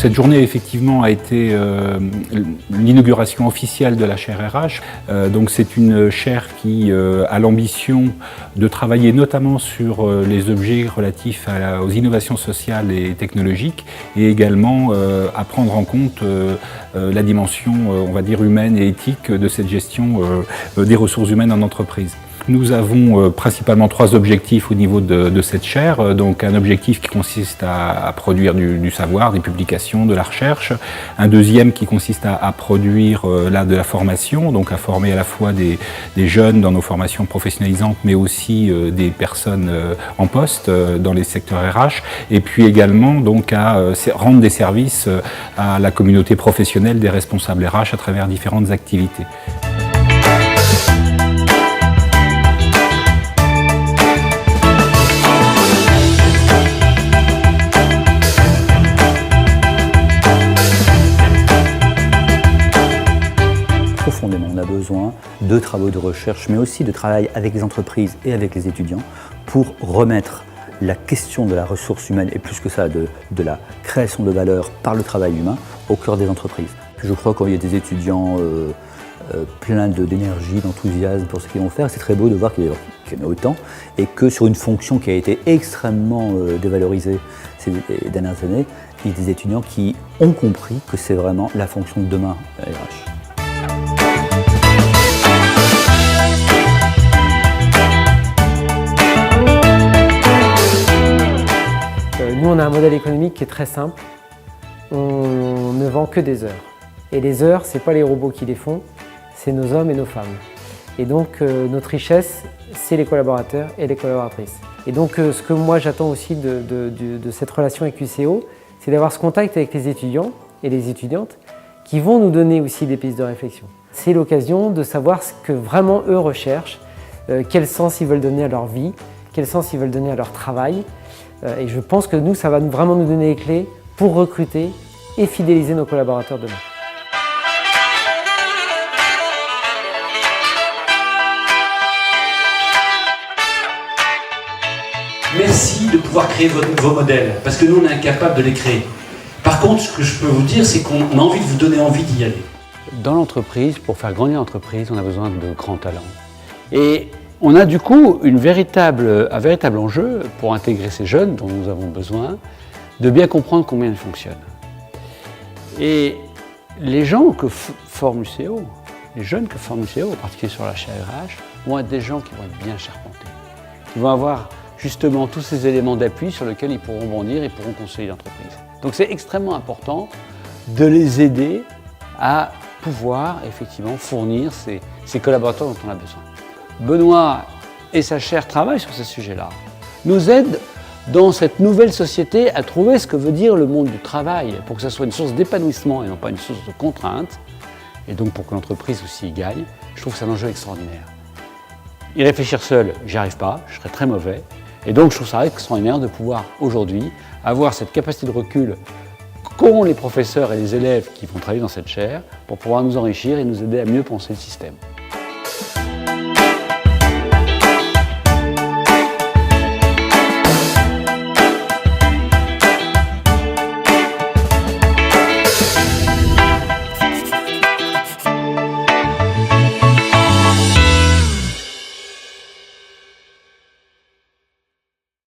Cette journée effectivement a été l'inauguration officielle de la chaire RH. Donc c'est une chaire qui a l'ambition de travailler notamment sur les objets relatifs aux innovations sociales et technologiques et également à prendre en compte la dimension, on va dire, humaine et éthique de cette gestion des ressources humaines en entreprise. Nous avons principalement 3 objectifs au niveau de cette chaire. Donc un objectif qui consiste à produire du savoir, des publications, de la recherche. Un deuxième qui consiste à produire de la formation, donc à former à la fois des jeunes dans nos formations professionnalisantes, mais aussi des personnes en poste dans les secteurs RH. Et puis également donc à rendre des services à la communauté professionnelle des responsables RH à travers différentes activités. Profondément, on a besoin de travaux de recherche, mais aussi de travail avec les entreprises et avec les étudiants pour remettre la question de la ressource humaine et plus que ça, de la création de valeur par le travail humain au cœur des entreprises. Je crois qu'il y a des étudiants pleins d'énergie, d'enthousiasme pour ce qu'ils vont faire. C'est très beau de voir qu'il y en a autant et que sur une fonction qui a été extrêmement dévalorisée ces dernières années, il y a des étudiants qui ont compris que c'est vraiment la fonction de demain RH. Nous, on a un modèle économique qui est très simple. On ne vend que des heures. Et les heures, ce n'est pas les robots qui les font, c'est nos hommes et nos femmes. Et donc, notre richesse, c'est les collaborateurs et les collaboratrices. Et donc, ce que moi, j'attends aussi de cette relation avec UCO, c'est d'avoir ce contact avec les étudiants et les étudiantes qui vont nous donner aussi des pistes de réflexion. C'est l'occasion de savoir ce que vraiment eux recherchent, quel sens ils veulent donner à leur vie, quel sens ils veulent donner à leur travail. Et je pense que nous, ça va vraiment nous donner les clés pour recruter et fidéliser nos collaborateurs demain. Merci de pouvoir créer votre nouveau modèle, parce que nous, on est incapables de les créer. Par contre, ce que je peux vous dire, c'est qu'on a envie de vous donner envie d'y aller. Dans l'entreprise, pour faire grandir l'entreprise, on a besoin de grands talents. Et on a du coup un véritable enjeu pour intégrer ces jeunes dont nous avons besoin, de bien comprendre combien ils fonctionnent. Et les gens que forme l'UCO, les jeunes que forme l'UCO, en particulier sur la chaire RH, vont être des gens qui vont être bien charpentés, qui vont avoir justement tous ces éléments d'appui sur lesquels ils pourront bondir et pourront conseiller l'entreprise. Donc c'est extrêmement important de les aider à pouvoir effectivement fournir ces collaborateurs dont on a besoin. Benoît et sa chaire travaillent sur ce sujet-là, nous aident dans cette nouvelle société à trouver ce que veut dire le monde du travail pour que ça soit une source d'épanouissement et non pas une source de contrainte, et donc pour que l'entreprise aussi y gagne. Je trouve que c'est un enjeu extraordinaire. Y réfléchir seul, j'y arrive pas, je serais très mauvais, et donc je trouve ça extraordinaire de pouvoir aujourd'hui avoir cette capacité de recul qu'ont les professeurs et les élèves qui vont travailler dans cette chaire pour pouvoir nous enrichir et nous aider à mieux penser le système.